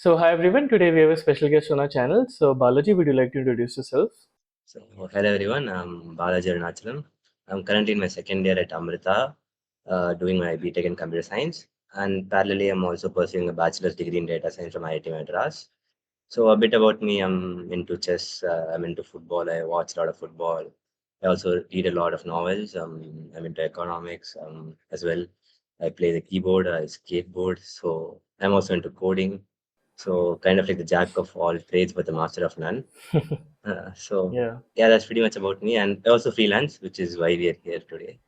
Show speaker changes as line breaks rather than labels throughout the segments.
So, hi everyone. Today we have a special guest on our channel. So, Balaji, would you like to introduce yourself?
So, hello everyone, I'm Balaji. I'm currently in my second year at Amrita, doing my BTech in computer science, and parallelly, I'm also pursuing a bachelor's degree in data science from IIT Madras. So, a bit about me: I'm into chess, I'm into football, I watch a lot of football, I also read a lot of novels, I'm into economics as well. I play the keyboard, I skateboard, so I'm also into coding. So, kind of like the jack of all trades, but the master of none. So
Yeah.
yeah, that's pretty much about me, and I also freelance, which is why we are here today.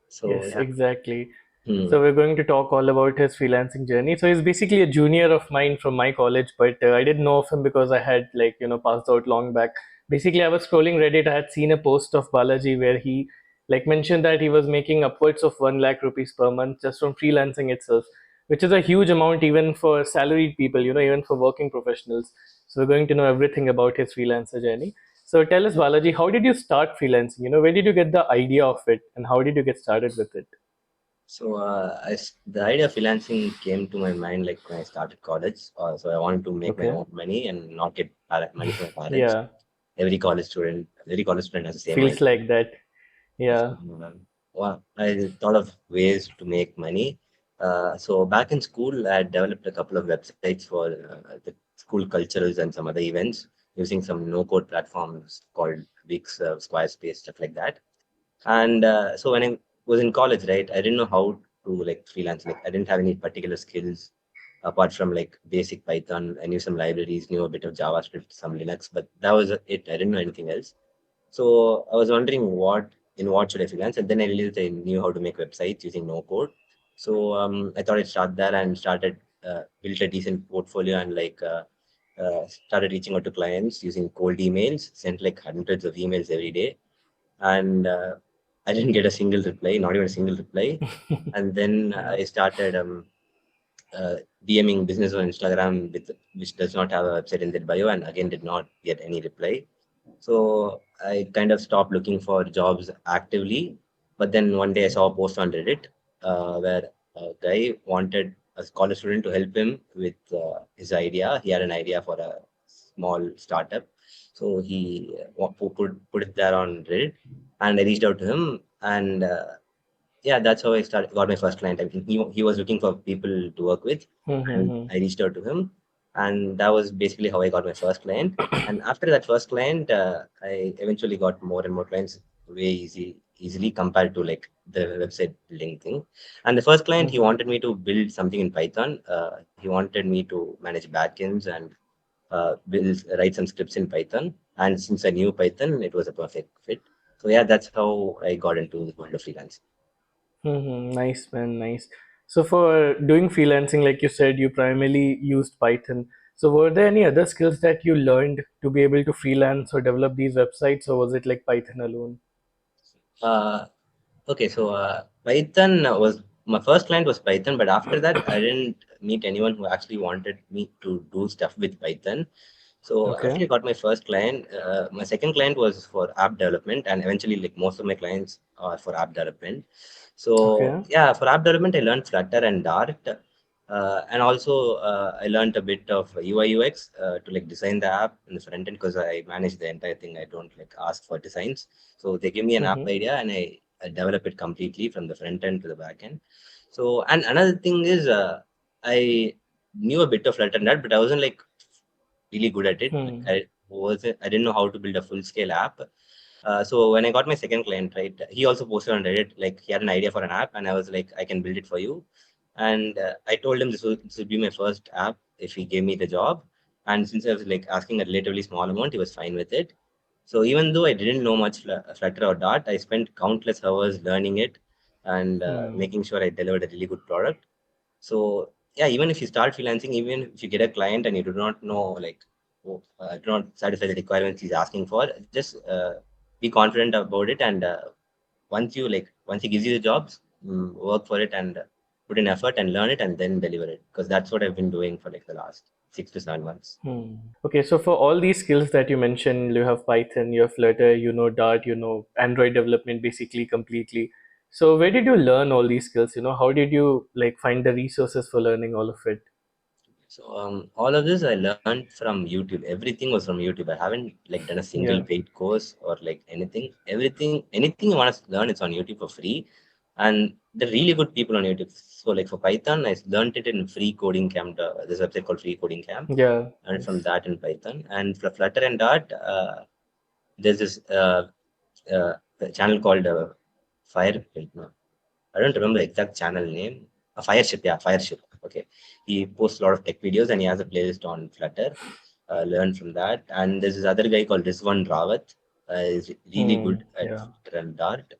So
Yes,
yeah.
exactly.
Hmm.
So, we're going to talk all about his freelancing journey. So, he's basically a junior of mine from my college, but I didn't know of him because I had, passed out long back. Basically, I was scrolling Reddit. I had seen a post of Balaji where he, mentioned that he was making upwards of 1 lakh rupees per month just from freelancing itself, which is a huge amount even for salaried people, even for working professionals. So, we're going to know everything about his freelancer journey. So, tell us, Balaji, how did you start freelancing? Where did you get the idea of it and how did you get started with it?
So the idea of freelancing came to my mind like when I started college. So I wanted to make my
Okay.
own money and not get money from my parents.
Yeah,
Every college student has the same
feels
idea.
like that. Yeah.
Well, I thought of ways to make money. So back in school, I had developed a couple of websites for the school culturals and some other events using some no-code platforms called Wix, Squarespace, stuff like that. And so when I was in college, right, I didn't know how to like freelance. Like I didn't have any particular skills apart from like basic Python. I knew some libraries, knew a bit of JavaScript, some Linux, but that was it. I didn't know anything else. So I was wondering what should I freelance, and then I realized I knew how to make websites using no code. So I thought I'd start there and started built a decent portfolio and started reaching out to clients using cold emails, sent like hundreds of emails every day, and I didn't get a single reply, not even a single reply. And then
Yeah.
I started DMing business on Instagram, which does not have a website in their bio, and again did not get any reply. So I kind of stopped looking for jobs actively. But then one day I saw a post on Reddit where a guy wanted a college student to help him with his idea. He had an idea for a small startup. So he put it there on Reddit, and I reached out to him, and yeah, that's how I started. Got my first client. I mean, he was looking for people to work with, and I reached out to him, and that was basically how I got my first client. And after that first client, I eventually got more and more clients easily compared to like the website building thing. And the first client, he wanted me to build something in Python. He wanted me to manage backends and write some scripts in Python. And since I knew Python, it was a perfect fit. So yeah, that's how I got into the world of freelancing.
Nice, man. Nice. So, for doing freelancing, like you said, you primarily used Python. So, were there any other skills that you learned to be able to freelance or develop these websites, or was it like Python alone?
Uh, okay, so Python was my first client was Python, but after that, I didn't meet anyone who actually wanted me to do stuff with Python. So after
Okay.
I got my first client, my second client was for app development, and eventually, like most of my clients are for app development. So
Okay.
yeah, for app development, I learned Flutter and Dart, and also I learned a bit of UI UX to like design the app in the front end because I manage the entire thing. I don't like ask for designs. So they give me an app
Mm-hmm.
idea, and I develop it completely from the front end to the back end. So and another thing is I knew a bit of Flutter and Dart, but I wasn't like really good at it. Like
Hmm.
I didn't know how to build a full scale app. So when I got my second client, right, he also posted on Reddit like he had an idea for an app, and I was like, I can build it for you. And I told him this would be my first app if he gave me the job. And since I was like asking a relatively small amount, he was fine with it. So even though I didn't know much Flutter or Dart, I spent countless hours learning it and
Hmm.
making sure I delivered a really good product. So yeah, even if you start freelancing, even if you get a client and you do not know like do not satisfy the requirements he's asking for, just be confident about it. And once he gives you the jobs, work for it and put in effort and learn it and then deliver it. Because that's what I've been doing for like the last 6 to 7 months.
Hmm. Okay, so for all these skills that you mentioned, you have Python, you have Flutter, Dart, Android development basically completely. So where did you learn all these skills? How did you like find the resources for learning all of it?
So all of this I learned from YouTube. Everything was from YouTube. I haven't like done a single
Yeah.
paid course or like anything. Anything you want to learn, it's on YouTube for free, and they're really good people on YouTube. So like for Python, I learned it in Free Coding Camp. There's a website called Free Coding Camp,
Yeah.
and from
Yes.
that in Python. And for Flutter and Dart, there's this uh, channel called Fire. No, I don't remember the exact channel name. Fireship, yeah, Fireship. Okay, he posts a lot of tech videos and he has a playlist on Flutter. Learn from that. And there's this other guy called Rizwan Rawat. Is really
Hmm.
good at
Yeah.
Flutter and Dart.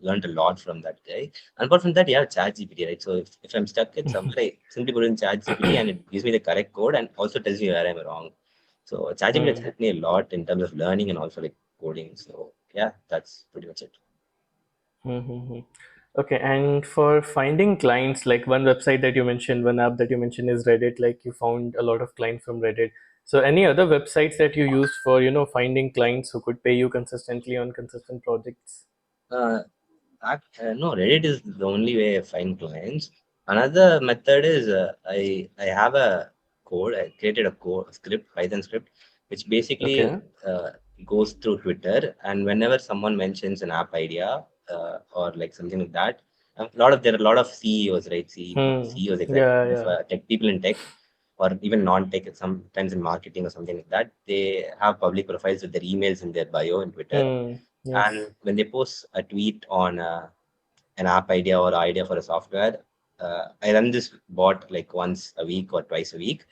Learned a lot from that guy. And apart from that, you have ChatGPT, right? So if I'm stuck at somewhere, I simply put in ChatGPT and it gives me the correct code and also tells me where I'm wrong. So ChatGPT has
Hmm.
helped me a lot in terms of learning and also like coding. So yeah, that's pretty much it.
Mm-hmm. Okay, and for finding clients, like one website that you mentioned, one app that you mentioned is Reddit, like you found a lot of clients from Reddit. So any other websites that you use for, finding clients who could pay you consistently on consistent projects?
Uh, no, Reddit is the only way I find clients. Another method is I have a code. I created a code script, Python script, which basically
Okay.
uh, goes through Twitter. And whenever someone mentions an app idea or like something like that, there are a lot of CEOs, right?
Hmm.
CEOs exactly
Yeah,
of
yeah.
tech people in tech or even non-tech, sometimes in marketing or something like that. They have public profiles with their emails in their bio in Twitter,
Hmm. Yes.
and when they post a tweet on an app idea or idea for a software, I run this bot like once a week or twice a week.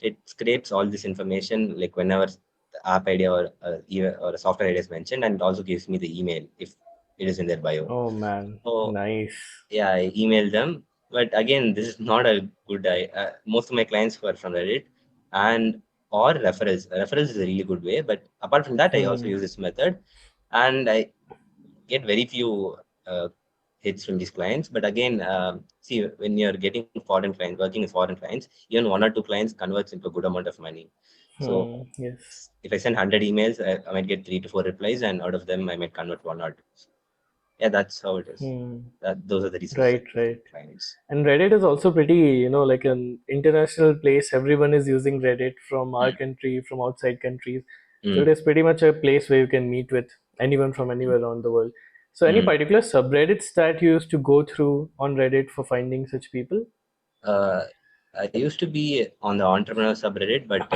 It scrapes all this information like whenever the app idea or a software idea is mentioned, and it also gives me the email if it is in their bio.
Oh man,
So
nice.
yeah, I emailed them. But again, this is not a good most of my clients were from Reddit and or referrals. Referrals is a really good way. But apart from that, I also
Hmm.
use this method, and I get very few uh, hits from these clients. But again, see, when you're getting foreign clients, working with foreign clients, even one or two clients converts into a good amount of money.
Hmm.
So
Yes.
if I send 100 emails, I might get 3 to 4 replies, and out of them, I might convert one or two. Yeah, that's how it is.
Hmm.
Those are the reasons
Right, right.
clients.
And Reddit is also pretty, like an international place. Everyone is using Reddit from our
Mm,
country, from outside countries. So it
mm,
is pretty much a place where you can meet with anyone from
mm,
anywhere around the world. So any
mm.
particular subreddits that you used to go through on Reddit for finding such people?
Uh, I used to be on the entrepreneur subreddit, but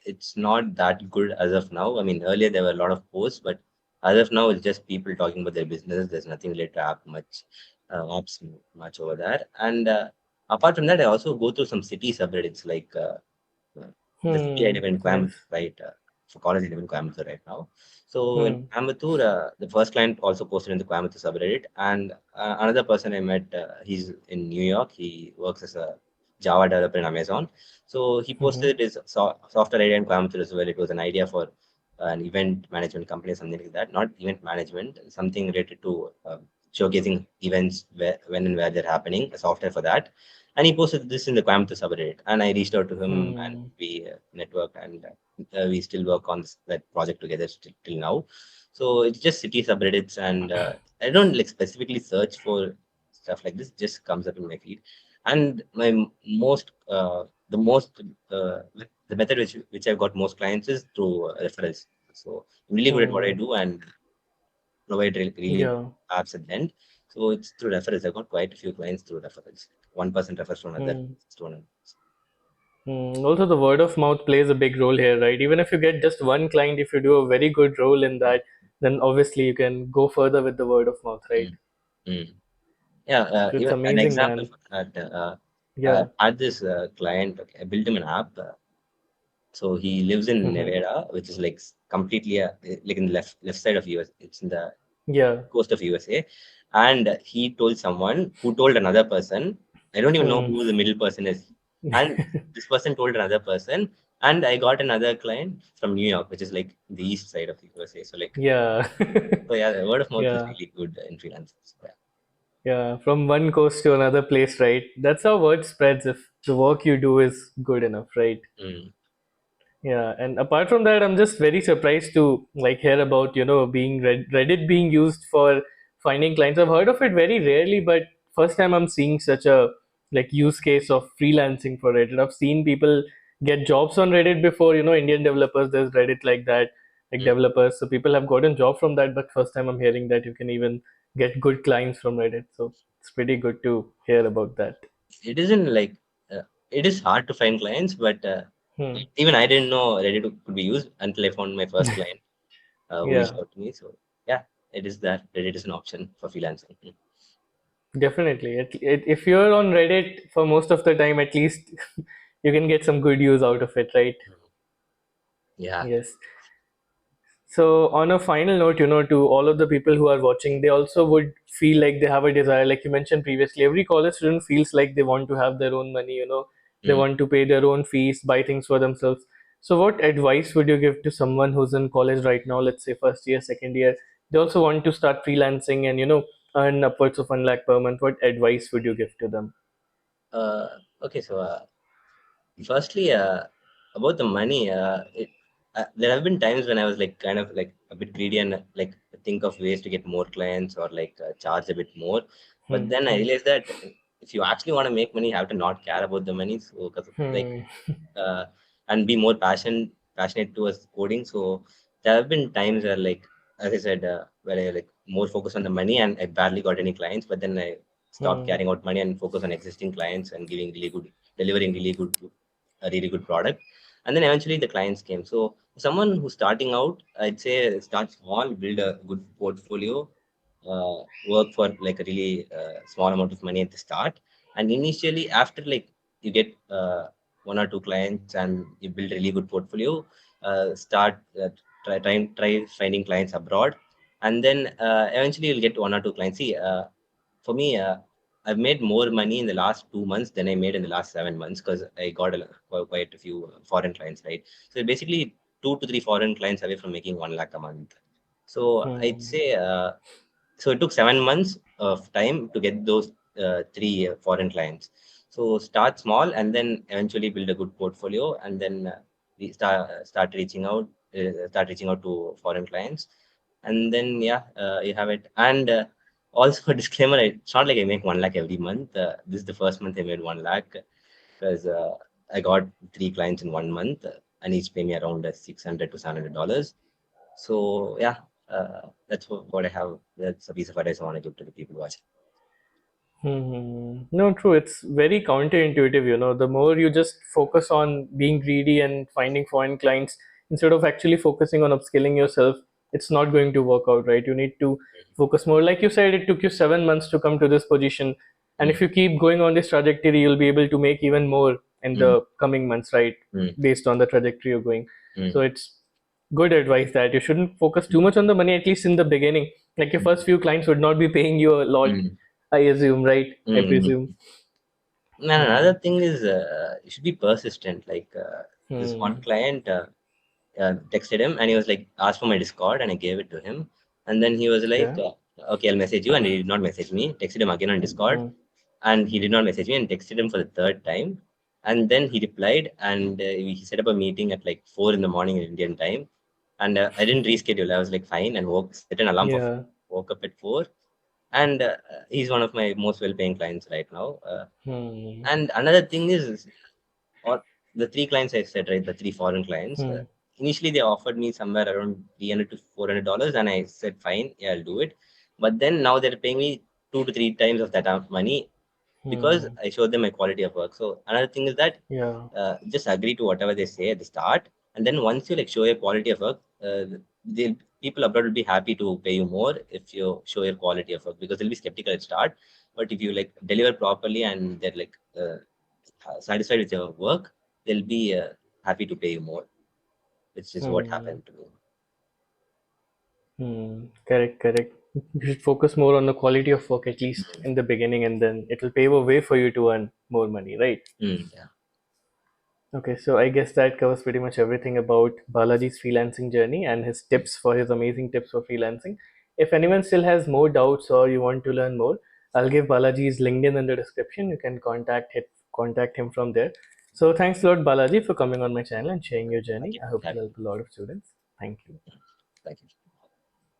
it's not that good as of now. I mean, earlier there were a lot of posts, but as of now, it's just people talking about their business. There's nothing related to apps much over there. And apart from that, I also go through some city subreddits like the city I
Hmm.
live in
Nice.
Coimbatore, right? For college, I live in Coimbatore right now. So in
Hmm.
Coimbatore, the first client also posted in the Coimbatore subreddit, and another person I met, he's in New York. He works as a Java developer in Amazon. So he
Hmm.
posted his software idea in Coimbatore as well. It was an idea for an event management company, something like that. Not event management, something related to showcasing events when and where they're happening. A software for that, and he posted this in the Coimbatore subreddit, and I reached out to him and
Hmm.
we networked, and we still work on that project together till now. So it's just city subreddits, and I don't like specifically search for stuff like this. Just comes up in my feed, and the most uh, the method which I've got most clients is through referrals. So I'm really good at what I
Hmm.
do and provide really
Yeah.
apps at the end. So it's through referrals. I've got quite a few clients through referrals. One person refers to another.
Hmm.
To another.
Also, the word of mouth plays a big role here, right? Even if you get just one client, if you do a very good role in that, then obviously you can go further with the word of mouth, right?
Mm, mm. Yeah,
So it's
even an
amazing,
example
man.
for that.
Yeah.
I had this client. Okay, I built him an app. So he lives in
Hmm.
Nevada, which is like completely like in the left side of US. It's in the
Yeah.
coast of USA, and he told someone who told another person. I don't even know
Hmm.
who the middle person is, and this person told another person, and I got another client from New York, which is like the east side of the USA. So like,
Yeah.
so yeah, the word of mouth is
Yeah.
really good in freelance. So, yeah.
Yeah. From one coast to another place, right? That's how word spreads if the work you do is good enough, right?
Mm,
Yeah, and apart from that, I'm just very surprised to like hear about being Reddit being used for finding clients. I've heard of it very rarely, but first time I'm seeing such a like use case of freelancing for Reddit. I've seen people get jobs on Reddit before, Indian developers. There's Reddit like that, like
Mm.
developers. So people have gotten job from that, but first time I'm hearing that you can even get good clients from Reddit. So it's pretty good to hear about that.
It isn't like it is hard to find clients, but
Hmm.
even I didn't know Reddit could be used until I found my first client who reached
Yeah,
out to me. So yeah, it is that Reddit is an option for freelancing.
definitely. If you're on Reddit for most of the time, at least you can get some good use out of it, right?
Yeah.
Yes. So, on a final note, to all of the people who are watching, they also would feel like they have a desire, like you mentioned previously. Every college student feels like they want to have their own money, they
Mm.
want to pay their own fees, buy things for themselves. So, what advice would you give to someone who's in college right now, let's say first year, second year? They also want to start freelancing and, earn upwards of 1 lakh per month. What advice would you give to them?
Okay, so firstly, about the money, there have been times when I was like kind of like a bit greedy and like think of ways to get more clients or like charge a bit more. But
Hmm,
then I
hmm,
realized that if you actually want to make money, you have to not care about the money. So, because like
hmm,
uh, and be more passionate towards coding. So there have been times where like as I said, where I like more focus on the money and I barely got any clients. But then I stopped
hmm,
caring about money and focus on existing clients and delivering a really good product. And then eventually the clients came. So someone who's starting out, I'd say start small, build a good portfolio, work for like a really small amount of money at the start. And initially, after like you get one or two clients and you build a really good portfolio, start try finding clients abroad, and then eventually you'll get one or two clients. See, for me, I've made more money in the last 2 months than I made in the last 7 months because I got quite a few foreign clients, right? So basically, 2 to 3 foreign clients away from making 1 lakh a month. So I'd
hmm,
say so it took 7 months of time to get those three foreign clients. So start small and then eventually build a good portfolio, and then we start reaching out to foreign clients, and then yeah, you have it. And also a disclaimer: it's not like I make 1 lakh every month. This is the first month I made 1 lakh because I got three clients in 1 month, and each pay me around $600 to $700. So yeah, that's what I have. That's a piece of advice I want to give to the people watching.
No, true. It's very counterintuitive, The more you just focus on being greedy and finding foreign clients instead of actually focusing on upskilling yourself, it's not going to work out, right? You need to focus more. Like you said, it took you 7 months to come to this position. And if
Mm,
you keep going on this trajectory, you'll be able to make even more in
mm,
the coming months, right?
mm,
Based on the trajectory you're going. So
mm,
it's good advice that you shouldn't focus too much on the money, at least in the beginning. Like your first
mm,
few clients would not be paying you a lot,
mm,
I assume, right? I
mm, mm.
presume.
And
Hmm.
another thing is you should be persistent. Like this one
Hmm.
client texted him and he was like asked for my Discord and I gave it to him. And then he was like,
Okay.
okay, I'll message you. And he did not message me. Texted him again on Discord
Hmm.
and he did not message me, and texted him for the third time. And then he replied and he set up a meeting at like 4 in the morning in Indian time. And I didn't reschedule. I was like, fine, and set an alarm for
Yeah.
woke up at 4. And he's one of my most well-paying clients right now.
Hmm.
And another thing is, or the three clients I said, right, the three foreign clients.
Hmm.
Initially, they offered me somewhere around $300 to $400, and I said, fine, yeah, I'll do it. But then now they're paying me 2 to 3 times of that amount of money because
Hmm.
I showed them my quality of work. So another thing is that
Yeah.
just agree to whatever they say at the start, and then once you like show your quality of work, the people abroad will be happy to pay you more if you show your quality of work because they'll be skeptical at start. But if you like deliver properly and they're like satisfied with your work, they'll be happy to pay you more, which is what
Hmm.
happened to me.
Correct, correct. You should focus more on the quality of work at least in the beginning, and then it'll pave a way for you to earn more money, right?
Yeah.
Okay, so I guess that covers pretty much everything about Balaji's freelancing journey and his tips for his amazing tips for freelancing. If anyone still has more doubts or you want to learn more, I'll give Balaji's LinkedIn in the description. You can contact him from there. So thanks a lot, Balaji, for coming on my channel and sharing your
Thank
journey.
you.
I hope
Thank
it'll help a lot of students. Thank you.
thank you.